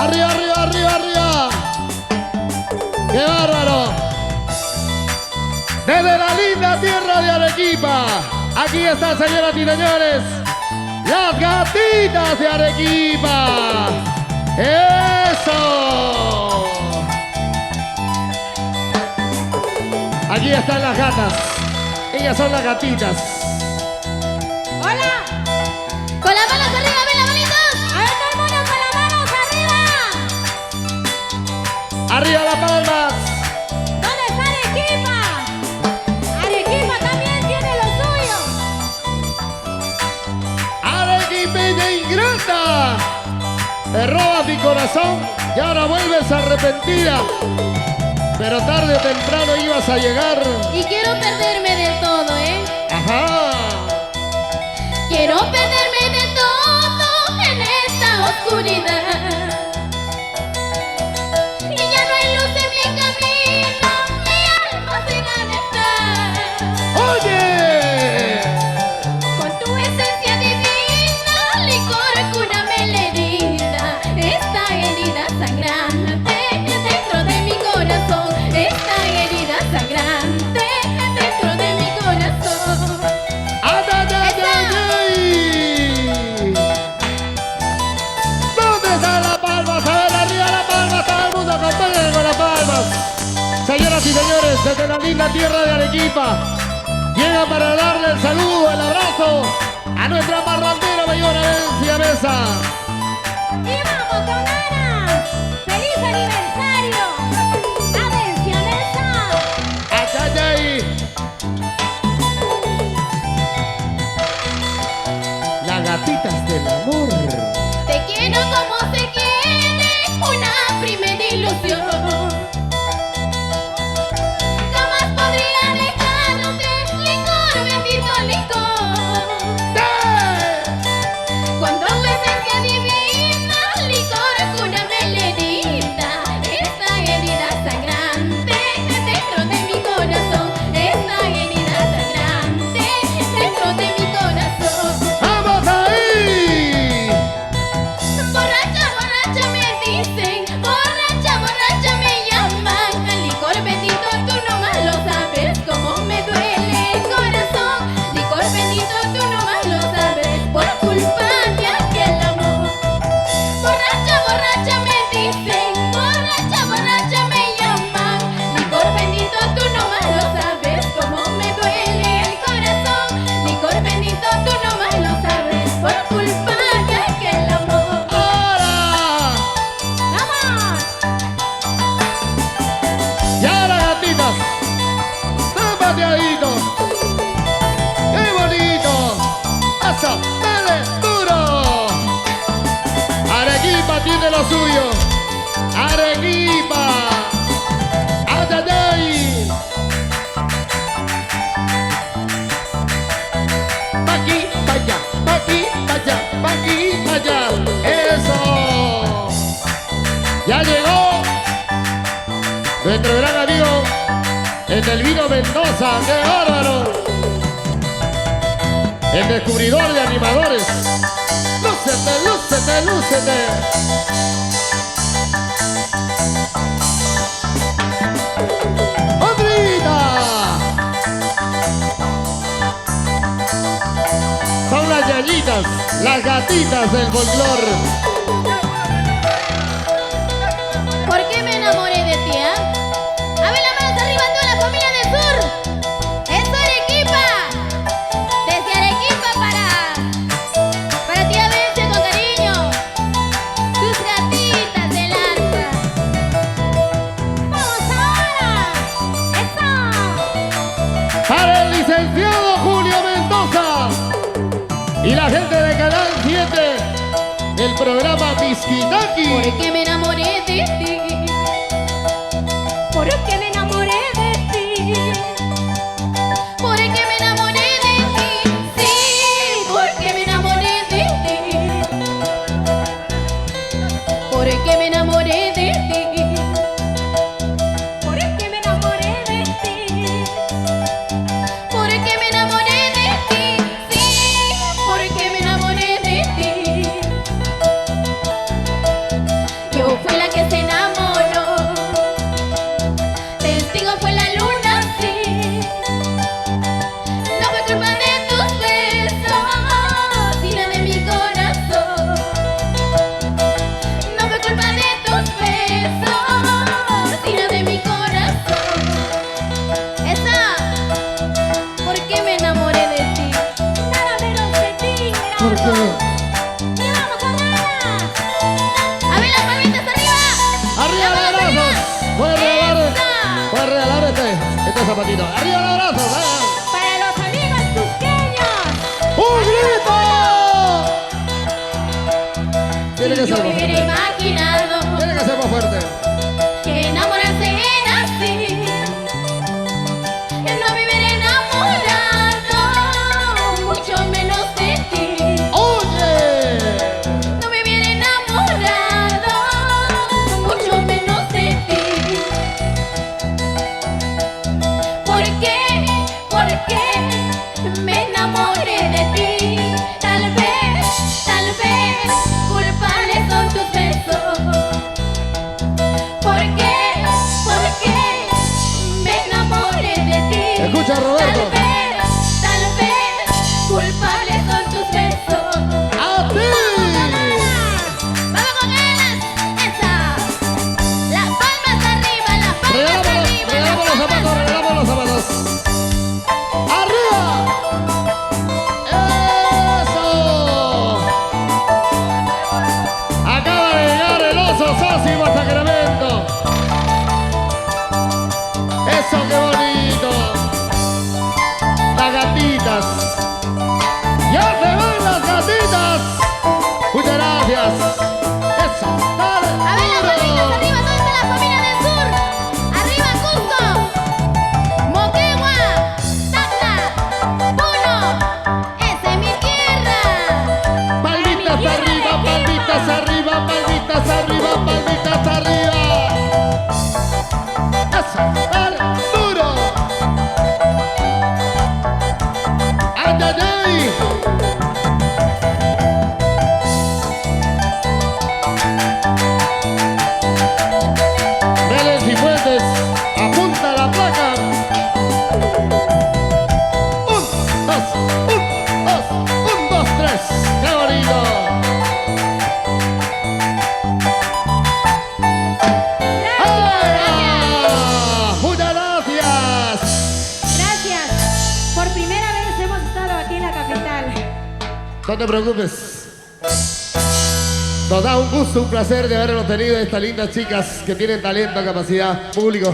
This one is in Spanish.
Arriba, arriba, arriba, arriba. ¡Qué bárbaro! Desde la linda tierra de Arequipa, aquí están, señoras y señores, las gatitas de Arequipa. ¡Eso! Aquí están las gatas. Ellas son las gatitas. ¡Hola! ¡Con las manos arriba, ven las manitos! ¡A ver, todo el mundo con las manos arriba! ¡Arriba las palmas! ¿Dónde está Arequipa? Arequipa también tiene lo suyo. ¡Arequipeña ingrata! Te robas mi corazón y ahora vuelves arrepentida. Pero tarde o temprano ibas a llegar. Y quiero perderme del todo, ¿eh? ¡Ajá! Quiero perderme del todo en esta oscuridad. Y ya no hay luz en mi camino, mi alma sin estar. ¡Oye! Con tu esencia divina, licor, cúrame la herida. Esta herida sangrante dentro de mi corazón. Esta herida sangrante dentro de mi corazón. ¡Ay, ay, ay, ay, ay! ¿Dónde están las palmas? A ver, arriba las palmas, todo el mundo acompáñenme con las palmas. Señoras y señores, desde la linda tierra de Arequipa, llega para darle el saludo, el abrazo a nuestra parrandera mayor Avencia Mesa. ¡Y vamos con ganas! ¡Feliz aniversario! ¡Avencia Mesa! ¡Ay, ay, ay! Las gatitas del amor. Te quiero como se quiere una primera ilusión. Jamás podría dejarte, licor, bendito licor. Cuando tu esencia divina, licor, cúrame la herida. Esta herida sangrante dentro de mi corazón. Esta herida sangrante dentro de mi corazón. ¡Vamos ahí! Borracha, borracha me dicen, borracha, borracha me llaman. Licor bendito, tú nomás lo sabes cómo me duele el corazón. Licor bendito, tú nomás lo sabes por culpa de aquel amor. Borracha, borracha me dicen, borracha, borracha me llaman. Licor bendito, tú nomás lo sabes cómo me duele el corazón. Licor bendito, tú nomás lo sabes por culpa de aquel amor. ¡Ahora! ¡Vamos! ¡Y ahora, gatitas! ¡Tan pateaditos! ¡Qué bonito! ¡Eso! ¡Dale duro! Arequipa tiene lo suyo. ¡Arequipa! ¡Ay, ay, ay! Pa' aquí, pa' allá, pa' aquí, pa' allá, pa' aquí, pa' allá. ¡Eso! ¡Ya llegó! Nuestro gran amigo, el del vino Mendoza, ¡qué bárbaro! El descubridor de animadores. ¡Lúcete, lúcete, lúcete! ¡Andrita! Son las yayitas, las gatitas del folclor. ¿Por qué me enamoré de ti, ah? A ver las manos arriba toda la familia del sur. ¡Eso, Arequipa! Desde Arequipa para ti, Avencia, con cariño. Tus gatitas del alma. ¡Vamos ahora! ¡Eso! Para el licenciado Julio Mendoza y la gente de Canal 7 del programa Miskitaki. ¿Por qué me enamoré de ti? ¿Por qué me enamoré de ti? ¿Por qué me enamoré de ti? Sí, porque me enamoré de ti. ¿Por qué me enamoré de ti? ¿Por qué me enamoré de ti? ¿Por qué me enamoré de ti? Sí, porque me enamoré de ti. Yo zapatitos. Arriba el abrazo. Para los amigos cusqueños. ¡Un grito! Tiene que Yo ser más hubiera fuerte. imaginado Tiene que ser más fuerte. que enamorarse era así. No me hubiera enamorado, mucho menos de ti. ¡Oye! No me hubiera enamorado, mucho menos de ti. ¿Por qué? ¿Por qué me enamoré de ti? Tal vez, culpables son tus besos. ¿Por qué? ¿Por qué me enamoré de ti? Escucha, Roberto. Tal vez, culpables son tus besos. ¡A ti! ¡Vamos con ganas! ¡Esa! Las palmas arriba, las palmas arriba, Regalamos los zapatos, regalamos los zapatos. ¡Arriba! ¡Eso! Acaba de llegar el oso Sósimo hasta Sacramento. ¡Eso, qué bonito! Las gatitas. ¡Ya se van las gatitas! Muchas gracias. ¡Eso! ¡Dale! A ver las duro! familias arriba, ¿dónde está la familia del sur? Arriba Cusco, Moquegua, Tacna, Puno, esa es mi tierra. Palmitas arriba, palmitas arriba, palmitas arriba, palmitas arriba. Eso, dale, duro. Ay, ay, ay. Vélez y Fuentes, apunta la placa. Un, dos, tres. ¡Qué bonito! ¡Ah! ¡Muchas gracias! Gracias. Por primera vez hemos estado aquí en la capital. No te preocupes. Nos da un gusto, un placer de haberlos tenido, estas lindas chicas que tienen talento, capacidad, público.